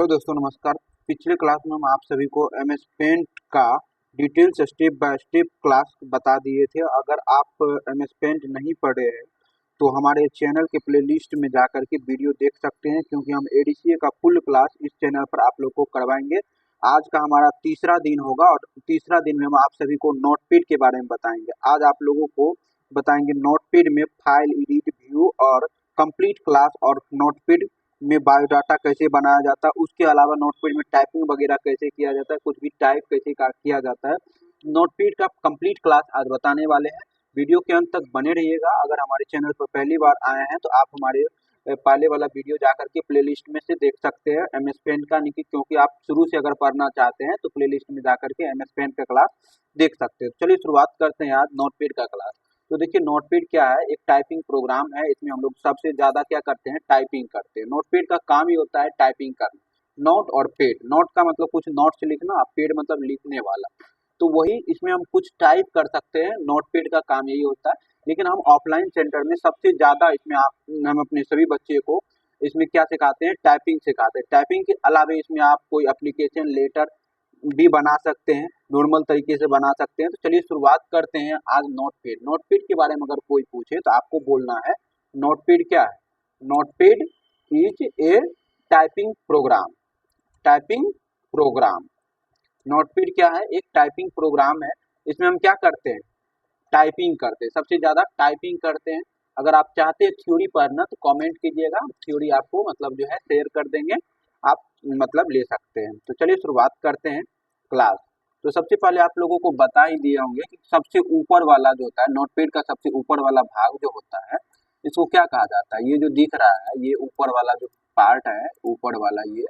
तो दोस्तों नमस्कार। पिछले क्लास में हम आप सभी को एमएस पेंट का details step by step class बता दिए थे। अगर आप एमएस पेंट नहीं पढ़े हैं तो हमारे चैनल के प्लेलिस्ट में जाकर के वीडियो देख सकते हैं, क्योंकि हम एडीसीए का फुल क्लास इस चैनल पर आप लोग को करवाएंगे। आज का हमारा तीसरा दिन होगा और तीसरा दिन में हम आप सभी को नोटपैड के बारे में बताएंगे। आज आप लोगों को बताएंगे नोटपैड में फाइल एडिट, व्यू और कंप्लीट क्लास, और नोटपैड में बायोडाटा कैसे बनाया जाता है। उसके अलावा नोटपैड में टाइपिंग वगैरह कैसे किया जाता है, कुछ भी टाइप कैसे किया जाता है। नोटपैड का कंप्लीट क्लास आज बताने वाले हैं। वीडियो के अंत तक बने रहिएगा। अगर हमारे चैनल पर पहली बार आए हैं तो आप हमारे पहले वाला वीडियो जाकर के प्लेलिस्ट में से देख सकते हैं एमएस पेंट का, नहीं क्योंकि आप शुरू से अगर पढ़ना चाहते हैं तो प्लेलिस्ट में जाकर के एमएस पेंट का क्लास देख सकते हैं। चलिए शुरुआत करते हैं आज नोटपैड का क्लास। तो देखिए नोटपैड क्या है, एक टाइपिंग प्रोग्राम है। इसमें हम लोग सबसे ज्यादा क्या करते हैं, टाइपिंग करते हैं। नोटपैड का काम ही होता है टाइपिंग करना। नोट और पेड, नोट का मतलब कुछ नोट्स लिखना, और पेड मतलब लिखने वाला। तो वही इसमें हम कुछ टाइप कर सकते हैं। नोटपैड का काम यही होता है। लेकिन हम ऑफलाइन सेंटर में सबसे ज्यादा इसमें हम अपने सभी बच्चे को इसमें क्या सिखाते हैं, टाइपिंग सिखाते हैं। टाइपिंग के अलावा इसमें आप कोई एप्लीकेशन, लेटर भी बना सकते हैं, नॉर्मल तरीके से बना सकते हैं। तो चलिए शुरुआत करते हैं आज नोटपैड। नोटपैड के बारे में अगर कोई पूछे तो आपको बोलना है नोटपैड क्या है। Notepad is a typing program. Typing program. Notepad क्या है, एक टाइपिंग प्रोग्राम है। इसमें हम क्या करते हैं, टाइपिंग करते हैं। सबसे ज्यादा टाइपिंग करते हैं। अगर आप चाहते हैं थ्योरी पढ़ना तो कमेंट कीजिएगा, थ्योरी आपको मतलब जो है शेयर कर देंगे, आप मतलब ले सकते हैं। तो चलिए शुरुआत करते हैं क्लास। तो सबसे पहले आप लोगों को बता ही दिए होंगे कि सबसे ऊपर वाला जो होता है नोटपैड का, सबसे ऊपर वाला भाग जो होता है इसको क्या कहा जाता है। ये जो दिख रहा है, ये ऊपर वाला जो पार्ट है, ऊपर वाला ये,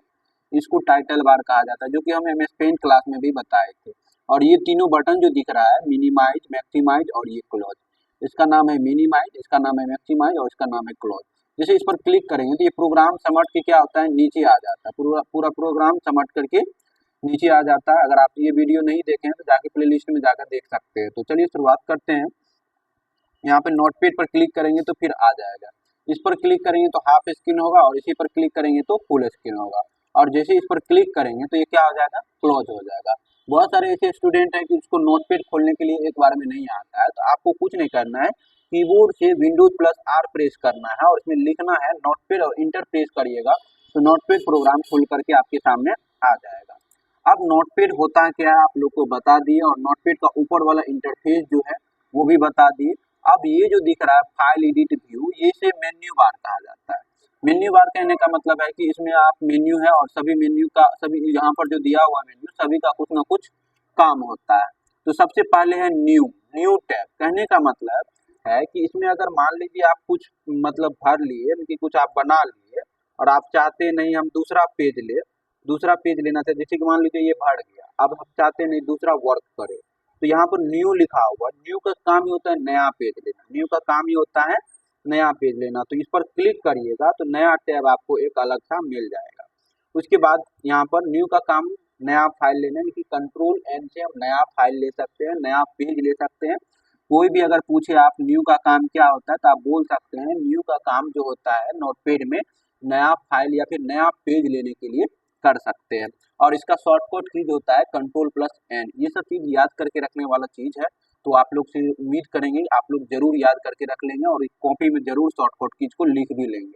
इसको टाइटल बार कहा जाता है, जो कि हम एमएस पेंट क्लास में भी बताए थे। और ये तीनों बटन जो दिख रहा है, मिनिमाइज, मैक्सिमाइज और ये क्लोज, इसका नाम है मिनिमाइज, इसका नाम है मैक्सिमाइज और इसका नाम है क्लोज। जैसे इस पर क्लिक करेंगे तो ये प्रोग्राम समट के क्या होता है, नीचे आ जाता है। पूरा पूरा प्रोग्राम समट करके नीचे आ जाता है। अगर आप ये वीडियो नहीं देखे हैं तो जाके प्लेलिस्ट में जाकर देख सकते हैं। तो चलिए शुरुआत करते हैं। यहाँ पे नोटपैड पर क्लिक करेंगे तो फिर आ जाएगा। इस पर क्लिक करेंगे तो हाफ स्क्रीन होगा, और इसी पर क्लिक करेंगे तो फुल स्क्रीन होगा। और जैसे इस पर क्लिक करेंगे तो ये क्या हो जाएगा, क्लोज हो जाएगा। बहुत सारे ऐसे स्टूडेंट हैं कि उसको नोटपैड खोलने के लिए एक बार में नहीं आता है। तो आपको कुछ नहीं करना है, कीबोर्ड से विंडोज प्लस आर प्रेस करना है और इसमें लिखना है नोटपैड, और इंटर प्रेस करिएगा तो नोटपैड प्रोग्राम खुल करके आपके सामने आ जाएगा। अब नोटपैड होता क्या है आप लोग को बता दिए, और नोटपैड का ऊपर वाला इंटरफेस जो है वो भी बता दिए। अब ये जो दिख रहा है फाइल एडिट व्यू, ये से मेन्यू बार कहा जाता है। मेन्यू बार कहने का मतलब है कि इसमें आप मेन्यू है, और सभी मेन्यू का, सभी यहाँ पर जो दिया हुआ मेन्यू, सभी का कुछ ना कुछ काम होता है। तो सबसे पहले है न्यू। न्यू टैब कहने का मतलब है कि इसमें अगर मान लीजिए आप कुछ मतलब भर लिए कि कुछ आप बना लिए, और आप चाहते नहीं हम दूसरा पेज ले, दूसरा पेज लेना चाहिए। जैसे कि मान लीजिए ये भर गया, अब हम चाहते नहीं दूसरा वर्क करे, तो यहाँ पर न्यू लिखा हुआ। न्यू का काम ही होता है नया पेज लेना। न्यू का काम ही होता है नया पेज लेना। तो इस पर क्लिक करिएगा तो नया टैब आपको एक अलग सा मिल जाएगा। उसके बाद यहाँ पर न्यू का काम नया फाइल लेना, यानी कि कंट्रोल एन से हम नया फाइल ले सकते हैं, नया पेज ले सकते हैं। कोई भी अगर पूछे आप न्यू का काम क्या होता है तो आप बोल सकते हैं न्यू का काम जो होता है नोटपैड में नया फाइल या फिर नया पेज लेने के लिए कर सकते हैं। और इसका शॉर्टकट कीज होता है कंट्रोल प्लस एन। ये सब चीज याद करके रखने वाला चीज है। तो आप लोग से उम्मीद करेंगे आप लोग जरूर याद करके रख लेंगे, और एक कॉपी में जरूर शॉर्टकट कीज को लिख भी लेंगे।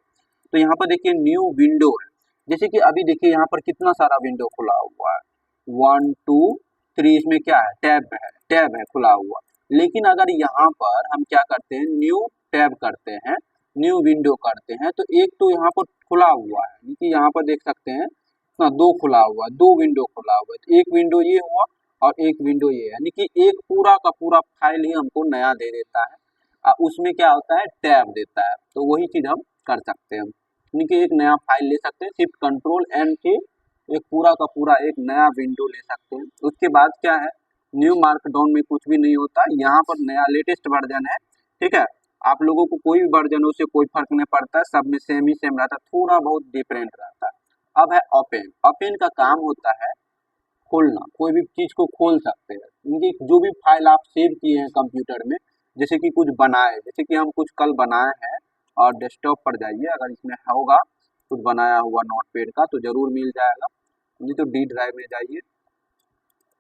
तो यहाँ पर देखिए न्यू विंडो है। जैसे कि अभी देखिए यहाँ पर कितना सारा विंडो खुला हुआ है, 1 2 3, इसमें क्या है, टैब है खुला हुआ। लेकिन अगर यहाँ पर हम क्या करते हैं, न्यू टैब करते हैं, न्यू विंडो करते हैं, तो एक तो यहाँ पर खुला हुआ है, कि यहाँ पर देख सकते हैं दो खुला हुआ, दो विंडो खुला हुआ है। तो एक विंडो ये हुआ और एक विंडो ये, यानी कि एक पूरा का पूरा फाइल ही हमको नया दे देता है। उसमें क्या होता है, टैब देता है। तो वही चीज हम कर सकते हैं, यानी कि एक नया फाइल ले सकते हैं, सिर्फ कंट्रोल एन से एक पूरा का पूरा एक नया विंडो ले सकते हैं। उसके बाद क्या है, न्यू मार्कडाउन में कुछ भी नहीं होता, यहाँ पर नया लेटेस्ट वर्जन है। ठीक है, आप लोगों को कोई भी वर्जन उससे कोई फर्क नहीं पड़ता है, सब में सेम ही सेम रहता है, थोड़ा बहुत डिफरेंट रहता है। अब है ओपन। ओपन का काम होता है खोलना, कोई भी चीज को खोल सकते हैं, इनकी जो भी फाइल आप सेव किए हैं कंप्यूटर में, जैसे कि कुछ बनाए, जैसे कि हम कुछ कल बनाए हैं, और डेस्कटॉप पर जाइए अगर इसमें होगा कुछ बनाया हुआ नोटपैड का तो जरूर मिल जाएगा। नहीं तो डी ड्राइव में जाइए।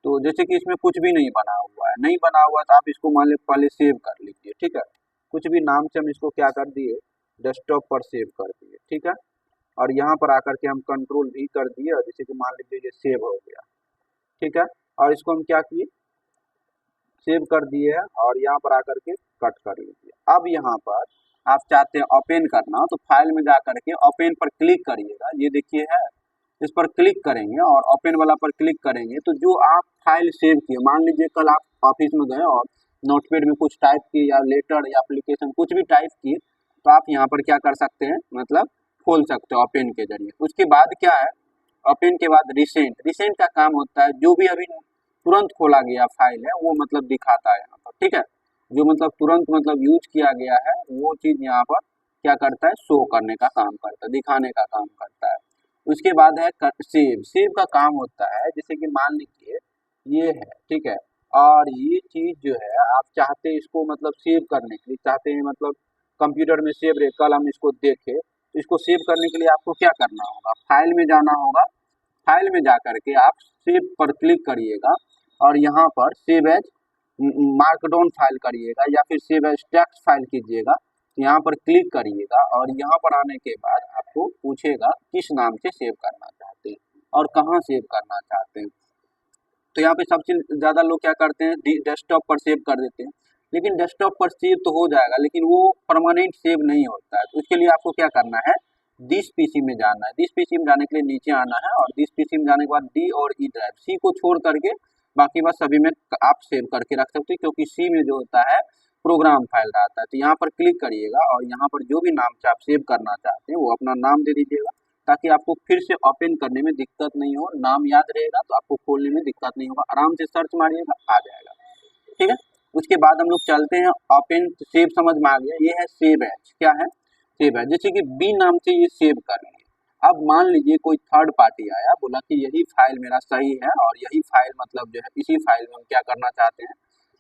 तो जैसे कि इसमें कुछ भी नहीं बना हुआ है, नहीं बना हुआ तो आप इसको मान लीजिए पहले सेव कर लीजिए, ठीक है। कुछ भी नाम से हम इसको क्या कर दिए, डेस्कटॉप पर सेव कर दिए, ठीक है। और यहाँ पर आकर के हम कंट्रोल भी कर दिए और जैसे कि मान लीजिए ये सेव हो गया, ठीक है। और इसको हम क्या किए, सेव कर दिए है और यहाँ पर आकर के कट कर लीजिए। अब यहाँ पर आप चाहते हैं ओपन करना तो फाइल में जा करके ओपन पर क्लिक करिएगा, ये देखिए है, इस पर क्लिक करेंगे और ओपन वाला पर क्लिक करेंगे तो जो आप फाइल सेव किए, मान लीजिए कल आप ऑफिस में गए और नोटपैड में कुछ टाइप किए या लेटर या एप्लीकेशन कुछ भी टाइप किए तो आप यहाँ पर क्या कर सकते हैं, मतलब खोल सकते हो ओपन के जरिए। उसके बाद क्या है, ओपन के बाद रिसेंट, रिसेंट का काम होता है जो भी अभी तुरंत खोला गया फाइल है वो मतलब दिखाता है यहाँ पर, ठीक है। जो मतलब तुरंत मतलब यूज किया गया है वो चीज यहाँ पर क्या करता है, शो करने का काम करता है, दिखाने का काम करता है। उसके बाद है सेव, सेव का काम होता है जैसे कि मान लीजिए ये है, ठीक है। और ये चीज जो है आप चाहते हैं इसको मतलब सेव करने के लिए चाहते हैं, मतलब कंप्यूटर में सेव रहे, कल हम इसको देखें तो इसको सेव करने के लिए आपको क्या करना होगा, फाइल में जाना होगा। फाइल में जा करके आप सेव पर क्लिक करिएगा और यहाँ पर सेव एज मार्कडाउन फाइल करिएगा या फिर सेव एज टेक्स्ट फाइल कीजिएगा। यहाँ पर क्लिक करिएगा और यहाँ पर आने के बाद आपको पूछेगा किस नाम से सेव करना चाहते हैं और कहाँ सेव करना चाहते हैं। तो यहाँ पे सबसे ज़्यादा लोग क्या करते हैं, डेस्कटॉप पर सेव कर देते हैं। लेकिन डेस्कटॉप पर सेव तो हो जाएगा लेकिन वो परमानेंट सेव नहीं होता है। तो उसके लिए आपको क्या करना है, दिस पीसी में जाना है। दिस पीसी में जाने के लिए नीचे आना है और दिस पीसी में जाने के बाद डी और ई ड्राइव, सी को छोड़ करके बाकी बस सभी में आप सेव करके रख सकते हैं क्योंकि सी में जो होता है प्रोग्राम फाइल रहता है। तो यहाँ पर क्लिक करिएगा और यहाँ पर जो भी नाम से आप सेव करना चाहते हैं वो अपना नाम दे दीजिएगा ताकि आपको फिर से ओपन करने में दिक्कत नहीं हो। नाम याद रहेगा तो आपको खोलने में दिक्कत नहीं होगा, आराम से सर्च मारिएगा आ जाएगा, ठीक है। उसके बाद हम लोग चलते हैं ओपन, सेव समझ में आ गया, ये है सेव एज, क्या है सेव एज, जैसे कि बी नाम से ये सेव कर लिए। अब मान लीजिए कोई थर्ड पार्टी आया बोला कि यही फाइल मेरा सही है और यही फाइल मतलब जो है इसी फाइल में हम क्या करना चाहते हैं,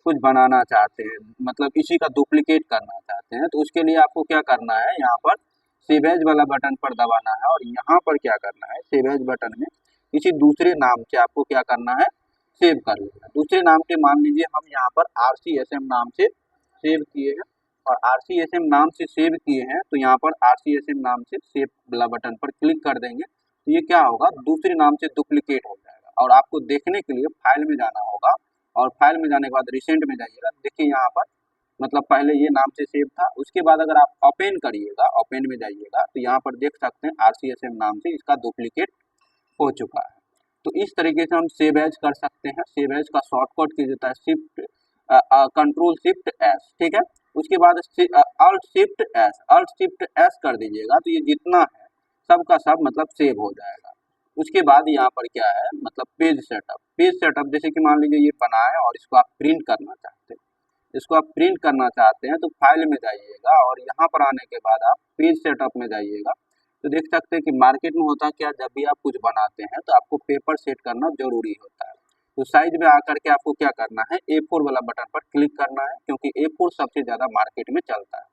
कुछ बनाना चाहते हैं, मतलब इसी का डुप्लीकेट करना चाहते हैं। तो उसके लिए आपको क्या करना है, यहाँ पर सेव एज वाला बटन पर दबाना है और यहाँ पर क्या करना है, सेव एज बटन में किसी दूसरे नाम से आपको क्या करना है, सेव कर लेना है। दूसरे नाम के मान लीजिए हम यहाँ पर RCSM नाम से सेव किए हैं और RCSM नाम से सेव किए हैं तो यहाँ पर RCSM नाम से सेव वाला बटन पर क्लिक कर देंगे तो ये क्या होगा, दूसरे नाम से डुप्लीकेट हो जाएगा। और आपको देखने के लिए फाइल में जाना होगा और फाइल में जाने के बाद रिसेंट में जाइएगा, देखिए यहाँ पर मतलब पहले ये नाम से सेव था। उसके बाद अगर आप ओपन करिएगा, ओपन में जाइएगा तो यहाँ पर देख सकते हैं RCSM नाम से इसका डुप्लीकेट हो चुका है। तो इस तरीके से हम सेव एज कर सकते हैं। सेव एज का शॉर्टकट की जाता है शिफ्ट कंट्रोल शिफ्ट एस, ठीक है। उसके बाद alt shift S, alt shift S कर दीजिएगा तो ये जितना है सबका सब मतलब सेव हो जाएगा। उसके बाद यहाँ पर क्या है, मतलब पेज सेटअप, पेज सेटअप जैसे कि मान लीजिए ये बना है और इसको आप प्रिंट करना चाहते हैं, इसको आप प्रिंट करना चाहते हैं तो फाइल में जाइएगा और यहाँ पर आने के बाद आप पेज सेटअप में जाइएगा तो देख सकते हैं कि मार्केट में होता क्या, जब भी आप कुछ बनाते हैं तो आपको पेपर सेट करना जरूरी होता है। तो साइज में आकर के आपको क्या करना है, A4 वाला बटन पर क्लिक करना है क्योंकि A4 सबसे ज्यादा मार्केट में चलता है।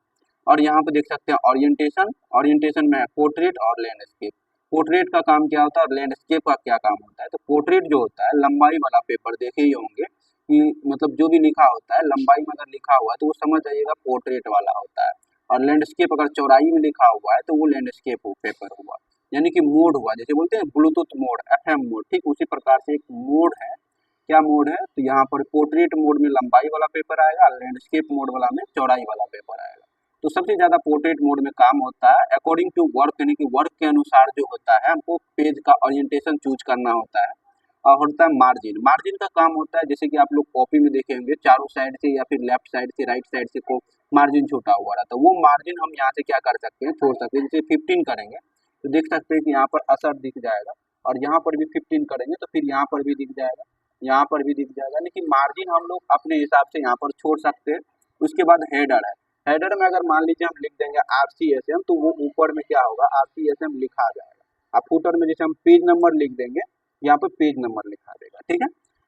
और यहाँ पे देख सकते हैं ओरिएंटेशन, ओरिएंटेशन में पोर्ट्रेट और लैंडस्केप। पोर्ट्रेट का काम क्या होता है और लैंडस्केप का क्या काम होता है। तो पोर्ट्रेट जो होता है लंबाई वाला पेपर देखे ही होंगे कि मतलब जो भी लिखा होता है लंबाई में अगर लिखा हुआ है तो वो समझ जाइएगा पोर्ट्रेट वाला होता है। और लैंडस्केप अगर चौड़ाई में लिखा हुआ है तो वो लैंडस्केप पेपर हुआ, यानी कि मोड हुआ, जैसे बोलते हैं ब्लूटूथ मोड, FM मोड, ठीक उसी प्रकार से एक मोड है। क्या मोड है, तो यहाँ पर पोर्ट्रेट मोड में लंबाई वाला पेपर आएगा, लैंडस्केप मोड वाला में चौड़ाई वाला पेपर आएगा। तो सबसे ज्यादा पोर्ट्रेट मोड में काम होता है अकॉर्डिंग टू वर्क, यानी कि वर्क के अनुसार जो होता है हमको पेज का ओरिएंटेशन चूज करना होता है। और होता है मार्जिन, मार्जिन का काम होता है जैसे कि आप लोग कॉपी में देखे होंगे चारों साइड से या फिर लेफ्ट साइड से राइट साइड से को मार्जिन छोटा हुआ रहता है, वो मार्जिन हम यहाँ से क्या कर सकते हैं, छोड़ सकते हैं। जैसे 15 करेंगे तो देख सकते हैं कि यहाँ पर असर दिख जाएगा और यहाँ पर भी 15 करेंगे तो फिर यहाँ पर भी दिख जाएगा, यहाँ पर भी दिख जाएगा, लेकिन मार्जिन हम लोग अपने हिसाब से यहाँ पर छोड़ सकते हैं। उसके बाद हेडर है, हेडर में अगर मान लीजिए हम लिख देंगे RCSM तो वो ऊपर में क्या होगा, RCSM लिखा जाएगा। अब फुटर में जैसे हम पेज नंबर लिख देंगे, यहाँ पर पेज नंबर लिखा देगा, ठीक है।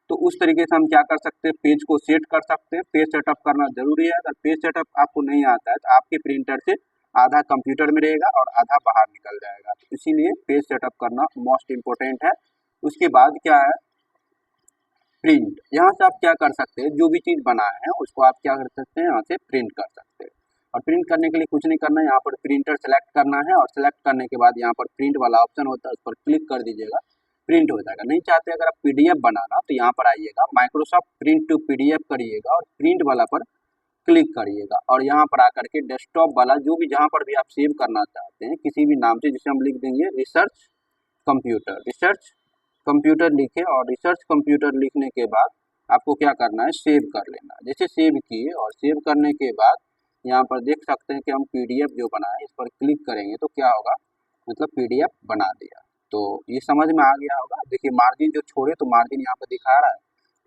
तो उस तरीके से हम क्या कर सकते हैं, पेज को सेट कर सकते हैं। पेज सेटअप करना जरूरी है, अगर पेज सेटअप आपको नहीं आता है तो आपके प्रिंटर से आधा कंप्यूटर में रहेगा और आधा बाहर निकल जाएगा। तो इसीलिए पेज सेटअप करना मोस्ट इम्पोर्टेंट है। उसके बाद क्या है, प्रिंट। यहाँ से आप क्या कर सकते हैं, जो भी चीज़ बनाए हैं उसको आप क्या कर सकते हैं, यहाँ से प्रिंट कर सकते हैं। और प्रिंट करने के लिए कुछ नहीं करना है, यहाँ पर प्रिंटर सेलेक्ट करना है और सेलेक्ट करने के बाद यहाँ पर प्रिंट वाला ऑप्शन होता है, उस पर क्लिक कर दीजिएगा, प्रिंट हो जाएगा। नहीं चाहते अगर आप पीडीएफ बनाना तो यहाँ पर आइएगा, माइक्रोसॉफ्ट प्रिंट टू पीडीएफ करिएगा और प्रिंट वाला पर क्लिक करिएगा और यहाँ पर आकर के डेस्कटॉप वाला जो भी जहाँ पर भी आप सेव करना चाहते हैं किसी भी नाम से, जिसे हम लिख देंगे रिसर्च कंप्यूटर, रिसर्च कंप्यूटर लिखे और रिसर्च कंप्यूटर लिखने के बाद आपको क्या करना है, सेव कर लेना। जैसे सेव किए और सेव करने के बाद यहाँ पर देख सकते हैं कि हम पीडीएफ जो बनाए इस पर क्लिक करेंगे तो क्या होगा, मतलब पीडीएफ बना दिया। तो ये समझ में आ गया होगा। देखिए मार्जिन जो छोड़े तो मार्जिन यहाँ पर दिखा रहा है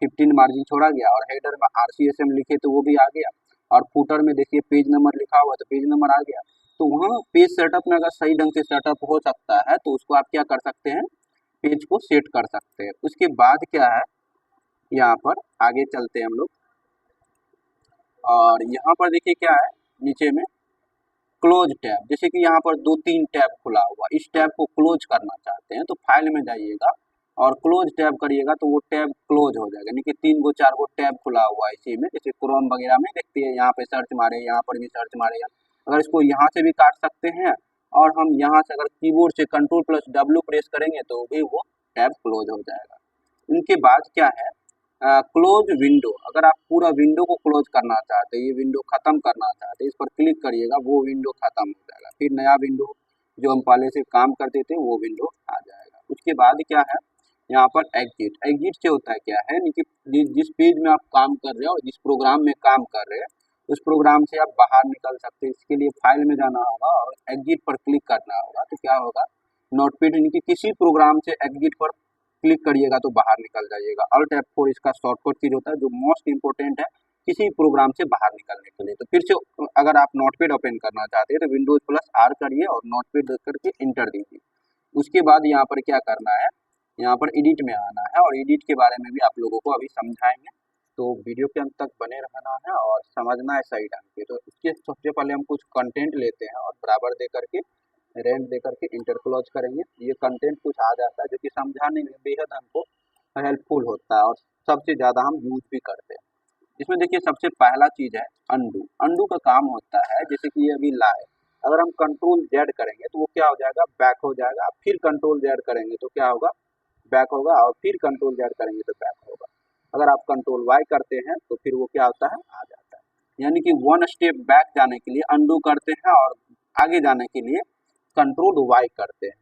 15 मार्जिन छोड़ा गया और हेडर में RCSM लिखे तो वो भी आ गया और फुटर में देखिए पेज नंबर लिखा हुआ तो पेज नंबर आ गया। तो वहाँ पेज सेटअप में अगर सही ढंग से सेटअप हो सकता है तो उसको आप क्या कर सकते हैं, पेज को सेट कर सकते हैं। उसके बाद क्या है, यहाँ पर आगे चलते हैं हम लोग और यहाँ पर देखिए क्या है, नीचे में क्लोज टैब, जैसे कि यहाँ पर 2-3 टैब खुला हुआ, इस टैब को क्लोज करना चाहते हैं तो फाइल में जाइएगा और क्लोज टैब करिएगा तो वो टैब क्लोज हो जाएगा। यानी कि 3-4 टैब खुला हुआ है इसी में, जैसे क्रोम वगैरह में देखते हैं, यहाँ पे सर्च मारे, यहाँ पर भी सर्च मारे, अगर इसको यहाँ से भी काट सकते हैं और हम यहाँ से अगर कीबोर्ड से Ctrl+W प्रेस करेंगे तो भी वो टैब क्लोज हो जाएगा। इनके बाद क्या है, क्लोज विंडो, अगर आप पूरा विंडो को क्लोज करना चाहते हैं, ये विंडो खत्म करना चाहते हैं, इस पर क्लिक करिएगा, वो विंडो खत्म हो जाएगा, फिर नया विंडो जो हम पहले से काम करते थे वो विंडो आ जाएगा। उसके बाद क्या है, यहाँ पर एग्जिट, एग्जिट से होता है क्या है, जिस पेज में आप काम कर रहे हो और जिस प्रोग्राम में काम कर रहे हैं उस प्रोग्राम से आप बाहर निकल सकते हैं। इसके लिए फाइल में जाना होगा और एग्जिट पर क्लिक करना होगा। तो क्या होगा, नोटपैड यानी कि किसी प्रोग्राम से एग्जिट पर क्लिक करिएगा तो बाहर निकल जाइएगा। Alt F4 इसका शॉर्टकट कीज होता है जो मोस्ट इंपोर्टेंट है किसी प्रोग्राम से बाहर निकलने के लिए। तो फिर से अगर आप नोटपैड ओपन करना चाहते हैं तो Windows+R करिए और नोटपैड करके इंटर दीजिए। उसके बाद यहाँ पर क्या करना है, यहाँ पर एडिट में आना है और एडिट के बारे में भी आप लोगों को अभी समझाएंगे, तो वीडियो के अंत तक बने रहना है और समझना है सही ढंग से। तो इसके सबसे पहले हम कुछ कंटेंट लेते हैं और बराबर दे करके रेंट दे करके इंटर क्लोज करेंगे। ये कंटेंट कुछ आ जाता है जो कि समझाने में बेहद हमको हेल्पफुल होता है और सबसे ज़्यादा हम यूज भी करते हैं। इसमें देखिए सबसे पहला चीज़ है अंडू। अंडू का काम होता है जैसे कि ये अभी लाए, अगर हम Ctrl+Z करेंगे तो वो क्या हो जाएगा, बैक हो जाएगा, फिर Ctrl+Z करेंगे तो क्या होगा, बैक होगा और फिर Ctrl+Z करेंगे तो बैक होगा। अगर आप Ctrl+Y करते हैं तो फिर वो क्या होता है, आ जाता है। यानी कि 1 स्टेप बैक जाने के लिए अंडू करते हैं और आगे जाने के लिए Ctrl+Y करते हैं।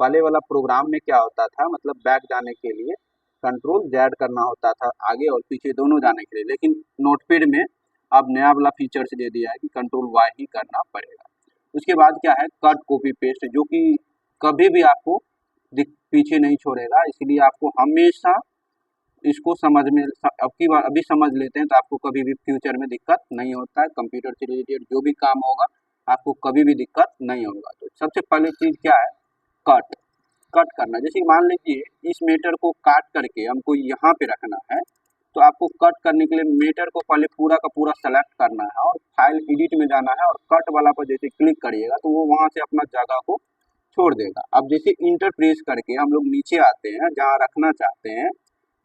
पहले वाला प्रोग्राम में क्या होता था, मतलब बैक जाने के लिए Ctrl+Z करना होता था आगे और पीछे दोनों जाने के लिए, लेकिन नोटपैड में अब नया वाला फीचर्स दे दिया है कि Ctrl+Y ही करना पड़ेगा। उसके बाद क्या है, कट कॉपी पेस्ट, जो कि कभी भी आपको पीछे नहीं छोड़ेगा, इसलिए आपको हमेशा इसको समझ में अब की बार अभी समझ लेते हैं तो आपको कभी भी फ्यूचर में दिक्कत नहीं होता है। कंप्यूटर से रिलेटेड जो भी काम होगा आपको कभी भी दिक्कत नहीं होगा। तो सबसे पहले चीज़ क्या है, कट, कट करना। जैसे मान लीजिए इस मेटर को काट करके हमको यहाँ पे रखना है, तो आपको कट करने के लिए मेटर को पहले पूरा का पूरा सेलेक्ट करना है और फाइल एडिट में जाना है और कट वाला पर जैसे क्लिक करिएगा तो वो वहाँ से अपना जगह को छोड़ देगा। अब जैसे इंटर प्रेस करके हम लोग नीचे आते हैं जहाँ रखना चाहते हैं,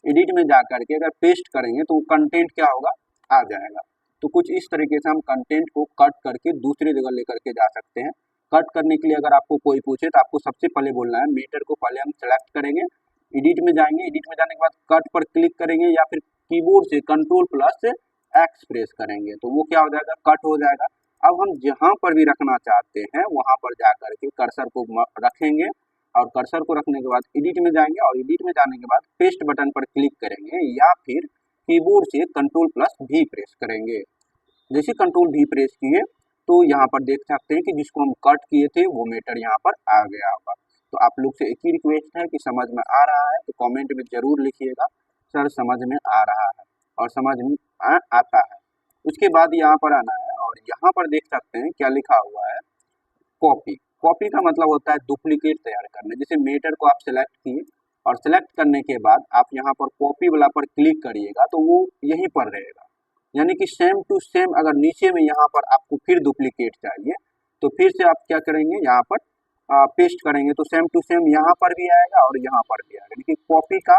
एडिट में जा करके अगर पेस्ट करेंगे तो वो कंटेंट क्या होगा, आ जाएगा। तो कुछ इस तरीके से हम कंटेंट को कट करके दूसरी जगह लेकर के जा सकते हैं। कट करने के लिए अगर आपको कोई पूछे तो आपको सबसे पहले बोलना है, मेटर को पहले हम सेलेक्ट करेंगे, एडिट में जाएंगे, एडिट में जाने के बाद कट पर क्लिक करेंगे या फिर कीबोर्ड से Ctrl+X प्रेस करेंगे तो वो क्या हो जाएगा, कट हो जाएगा। अब हम जहाँ पर भी रखना चाहते हैं वहाँ पर जा करके कर्सर को रखेंगे और कर्सर को रखने के बाद एडिट में जाएंगे और एडिट में जाने के बाद पेस्ट बटन पर क्लिक करेंगे या फिर कीबोर्ड से Ctrl+V प्रेस करेंगे। जैसे Ctrl+V प्रेस किए तो यहाँ पर देख सकते हैं कि जिसको हम कट किए थे वो मेटर यहाँ पर आ गया होगा। तो आप लोग से एक ही रिक्वेस्ट है कि समझ में आ रहा है तो कमेंट में जरूर लिखिएगा सर समझ में आ रहा है और समझ में आता है। उसके बाद यहाँ पर आना है और यहाँ पर देख सकते हैं क्या लिखा हुआ है, कॉपी। कॉपी का मतलब होता है डुप्लीकेट तैयार करना। जैसे मेटर को आप सेलेक्ट किए और सेलेक्ट करने के बाद आप यहाँ पर कॉपी वाला पर क्लिक करिएगा तो वो यहीं पर रहेगा। यानी कि सेम टू सेम अगर नीचे में यहाँ पर आपको फिर डुप्लीकेट चाहिए तो फिर से आप क्या करेंगे, यहाँ पर पेस्ट करेंगे तो सेम टू सेम यहाँ पर भी आएगा और यहाँ पर भी आएगा। लेकिन कॉपी का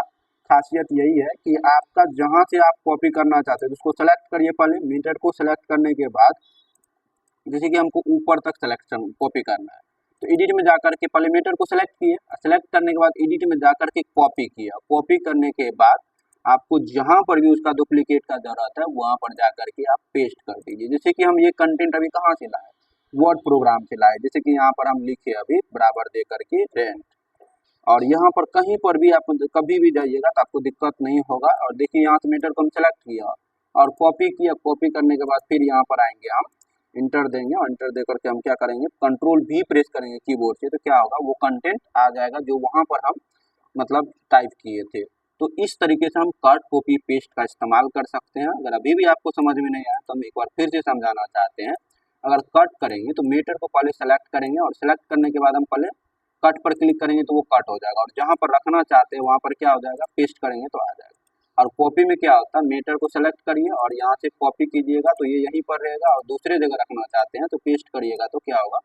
खासियत यही है कि आपका जहाँ से आप कॉपी करना चाहते हैं उसको सेलेक्ट करिए। पहले मीटर को सेलेक्ट करने के बाद जैसे कि हमको ऊपर तक सिलेक्शन कॉपी करना है तो एडिट में जाकर के पहले मीटर को सेलेक्ट किए, सेलेक्ट करने के बाद एडिट में जाकर के कॉपी किया। कॉपी करने के बाद आपको जहां पर भी उसका डुप्लीकेट का जरूरत है वहां पर जाकर के आप पेस्ट कर दीजिए। जैसे कि हम ये कंटेंट अभी कहाँ से लाए, वर्ड प्रोग्राम से लाए। जैसे कि यहाँ पर हम लिखे अभी बराबर दे करके रेंट, और यहाँ पर कहीं पर भी आप कभी भी जाइएगा तो आपको दिक्कत नहीं होगा। और देखिए यहाँ से मीटर को हम सेलेक्ट किया और कॉपी किया। कॉपी करने के बाद फिर यहाँ पर आएंगे, हम इंटर देंगे और इंटर दे करके हम क्या करेंगे, कंट्रोल भी प्रेस करेंगे कीबोर्ड से, तो क्या होगा वो कंटेंट आ जाएगा जो वहां पर हम मतलब टाइप किए थे। तो इस तरीके से हम कट कॉपी पेस्ट का इस्तेमाल कर सकते हैं। अगर अभी भी आपको समझ में नहीं आया तो हम एक बार फिर से समझाना चाहते हैं। अगर कट करेंगे तो मीटर को पहले सेलेक्ट करेंगे और सेलेक्ट करने के बाद हम पहले कट पर क्लिक करेंगे तो वो कट हो जाएगा, और जहां पर रखना चाहते हैं वहां पर क्या हो जाएगा, पेस्ट करेंगे तो आ जाएगा। और कॉपी में क्या होता है, मीटर को सेलेक्ट करिए और यहाँ से कॉपी कीजिएगा तो ये यहीं पर रहेगा, और दूसरे जगह रखना चाहते हैं तो पेस्ट करिएगा तो क्या होगा,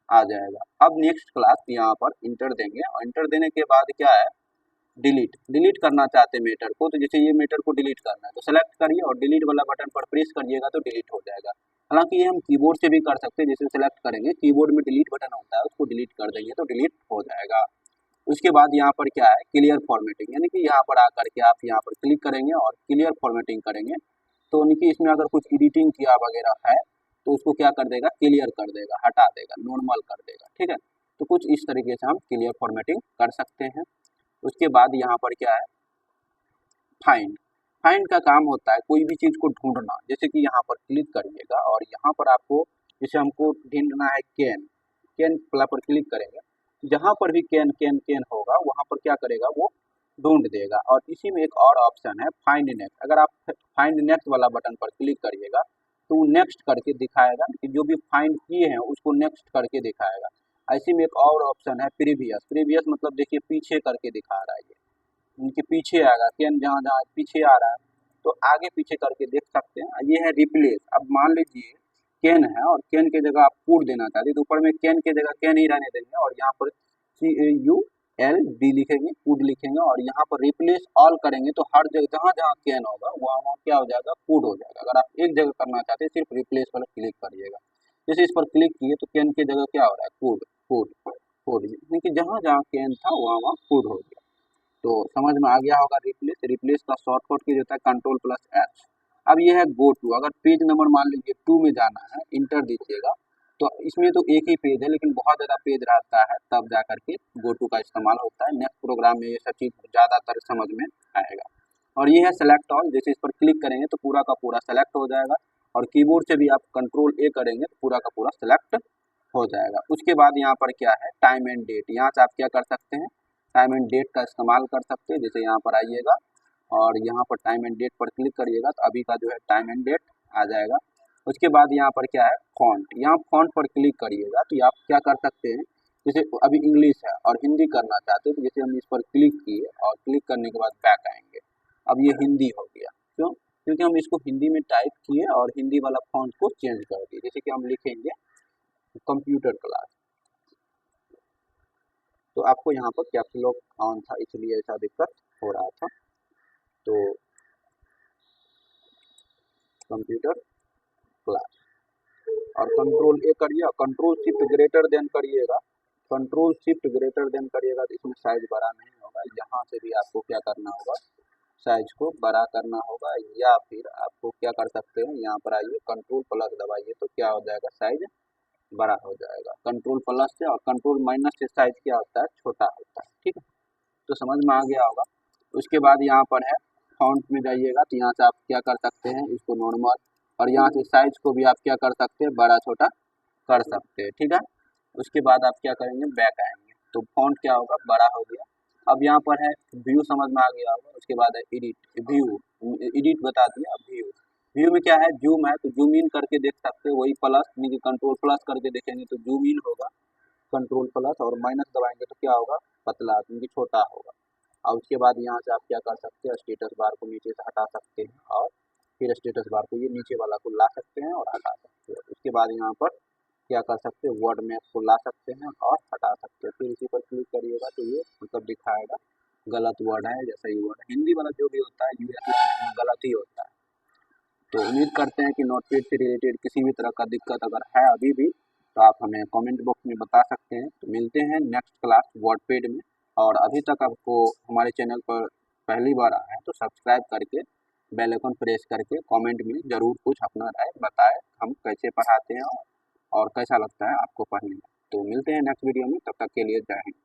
आ जाएगा। अब नेक्स्ट क्लास यहाँ पर इंटर देंगे और इंटर देने के बाद क्या है, डिलीट करना चाहते हैं मीटर को। तो जैसे ये मीटर को डिलीट करना है तो सेलेक्ट करिए और डिलीट वाला बटन पर प्रेस करिएगा तो डिलीट हो जाएगा। हालांकि ये हम कीबोर्ड से भी कर सकते हैं, जैसे सेलेक्ट करेंगे कीबोर्ड में डिलीट बटन होता है उसको डिलीट कर देंगे तो डिलीट हो जाएगा। उसके बाद यहाँ पर क्या है, क्लियर फॉर्मेटिंग, यानी कि यहाँ पर आकर के आप यहाँ पर क्लिक करेंगे और क्लियर फॉर्मेटिंग करेंगे तो यानी कि इसमें अगर कुछ एडिटिंग किया वगैरह है तो उसको क्या कर देगा, क्लियर कर देगा, हटा देगा, नॉर्मल कर देगा। ठीक है, तो कुछ इस तरीके से हम क्लियर फॉर्मेटिंग कर सकते हैं। उसके बाद यहाँ पर क्या है, फाइंड। फाइंड का काम होता है कोई भी चीज़ को ढूंढना। जैसे कि यहाँ पर क्लिक करिएगा और यहाँ पर आपको जैसे हमको ढूंढना है कैन, कैन वाला पर क्लिक करेंगे, जहाँ पर भी कैन कैन कैन होगा वहाँ पर क्या करेगा वो ढूंढ देगा। और इसी में एक और ऑप्शन है फाइंड नेक्स्ट, अगर आप फाइंड नेक्स्ट वाला बटन पर क्लिक करिएगा तो वो नेक्स्ट करके दिखाएगा कि जो भी फाइंड किए हैं उसको नेक्स्ट करके दिखाएगा। ऐसे में एक और ऑप्शन है प्रीवियस, प्रीवियस मतलब देखिए पीछे करके दिखा रहा है, ये उनके पीछे आएगा, कैन जहाँ जहाँ पीछे आ रहा है तो आगे पीछे करके देख सकते हैं। ये है रिप्लेस। अब मान लीजिए कैन है और कैन के जगह आप पुट देना चाहते हैं तो ऊपर में कैन के जगह कैन ही रहने देंगे और यहाँ पर CAULD लिखेंगे, पुट लिखेंगे और यहाँ पर रिप्लेस ऑल करेंगे तो हर जगह जहाँ जहाँ कैन होगा वहाँ वहाँ क्या हो जाएगा, पुट हो जाएगा। अगर आप एक जगह करना चाहते हैं सिर्फ रिप्लेस पर क्लिक करिएगा, जैसे इस पर क्लिक किए तो कैन की जगह क्या हो रहा है, पुट पुट पुट, क्योंकि जहाँ जहाँ कैन था वहाँ वहाँ पुट हो गया। तो समझ में आ गया होगा। रिप्लेस, रिप्लेस का शॉर्टकट की देता है Ctrl+H। अब ये है गो टू, अगर पेज नंबर मान लीजिए 2 में जाना है, इंटर दीजिएगा तो इसमें तो एक ही पेज है लेकिन बहुत ज़्यादा पेज रहता है तब जा करके गो टू का इस्तेमाल होता है। नेक्स्ट प्रोग्राम में ये सब चीज़ ज़्यादातर समझ में आएगा। और ये है सेलेक्ट ऑल, जैसे इस पर क्लिक करेंगे तो पूरा का पूरा सेलेक्ट हो जाएगा और कीबोर्ड से भी आप Ctrl+A करेंगे तो पूरा का पूरा सेलेक्ट हो जाएगा। उसके बाद यहाँ पर क्या है, टाइम एंड डेट, यहाँ से आप क्या कर सकते हैं, टाइम एंड डेट का इस्तेमाल कर सकते हैं। जैसे यहाँ पर आइएगा और यहाँ पर टाइम एंड डेट पर क्लिक करिएगा तो अभी का जो है टाइम एंड डेट आ जाएगा। उसके बाद यहाँ पर क्या है, फॉन्ट, यहाँ फॉन्ट पर क्लिक करिएगा तो आप क्या कर सकते हैं, जैसे अभी इंग्लिश है और हिंदी करना चाहते हैं तो जैसे हम इस पर क्लिक किए और क्लिक करने के बाद बैक आएंगे, अब ये हिंदी हो गया। क्यों, क्योंकि हम इसको हिंदी में टाइप किए और हिंदी वाला फॉन्ट को चेंज कर दिए। जैसे कि हम लिखेंगे कंप्यूटर क्लास, तो आपको यहाँ पर कैप्स लॉक ऑन था इसलिए ऐसा दिक्कत हो रहा था। तो कंप्यूटर क्लास और Ctrl+A करिए और Ctrl+Shift>देन करिएगा, Ctrl+Shift>देन करिएगा तो इसमें साइज बड़ा नहीं होगा। यहाँ से भी आपको क्या करना होगा, साइज को बड़ा करना होगा, या फिर आपको क्या कर सकते हैं, यहाँ पर आइए Ctrl+ दबाइए तो क्या हो जाएगा, साइज बड़ा हो जाएगा। Ctrl+ से और Ctrl- से साइज क्या होता है, छोटा होता है। ठीक है, तो समझ में आ गया होगा। उसके बाद यहाँ पर है फॉन्ट में जाइएगा तो यहाँ से आप क्या कर सकते हैं, इसको नॉर्मल, और यहाँ से साइज को भी आप क्या कर सकते हैं, बड़ा छोटा कर सकते हैं। ठीक है, उसके बाद आप क्या करेंगे, बैक आएंगे तो फॉन्ट क्या होगा, बड़ा हो गया। अब यहाँ पर है व्यू, समझ में आ गया होगा। उसके बाद है एडिट, व्यू, एडिट बता दिया। व्यू, व्यू में क्या है, जूम है तो जूम इन करके देख सकते हैं, वही प्लस यानी कि Ctrl+ करके देखेंगे तो जूम इन होगा, Ctrl+ और माइनस दबाएंगे तो क्या होगा, पतला क्योंकि छोटा होगा। और उसके बाद यहाँ से आप क्या कर सकते हैं, स्टेटस बार को नीचे से हटा सकते हैं और फिर स्टेटस बार को ये नीचे वाला को ला सकते हैं और हटा सकते हैं। उसके बाद यहाँ पर क्या कर सकते हैं, वर्ड मैथ को ला सकते हैं और हटा सकते हैं। फिर इसी पर क्लिक करिएगा तो ये मतलब दिखाएगा गलत वर्ड है या सही वर्ड। हिंदी वाला जो भी होता है यूएस लैंग्वेज में गलत ही होता है। तो उम्मीद करते हैं कि नोटपैड से रिलेटेड किसी भी तरह का दिक्कत अगर है अभी भी तो आप हमें कमेंट बॉक्स में बता सकते हैं। तो मिलते हैं नेक्स्ट क्लास वर्डपैड में। और अभी तक आपको हमारे चैनल पर पहली बार आए हैं तो सब्सक्राइब करके बेल आइकन प्रेस करके कमेंट में ज़रूर कुछ अपना राय बताएं, हम कैसे पढ़ाते हैं और कैसा लगता है आपको पढ़ने में। तो मिलते हैं नेक्स्ट वीडियो में, तब तक के लिए जय हिंद।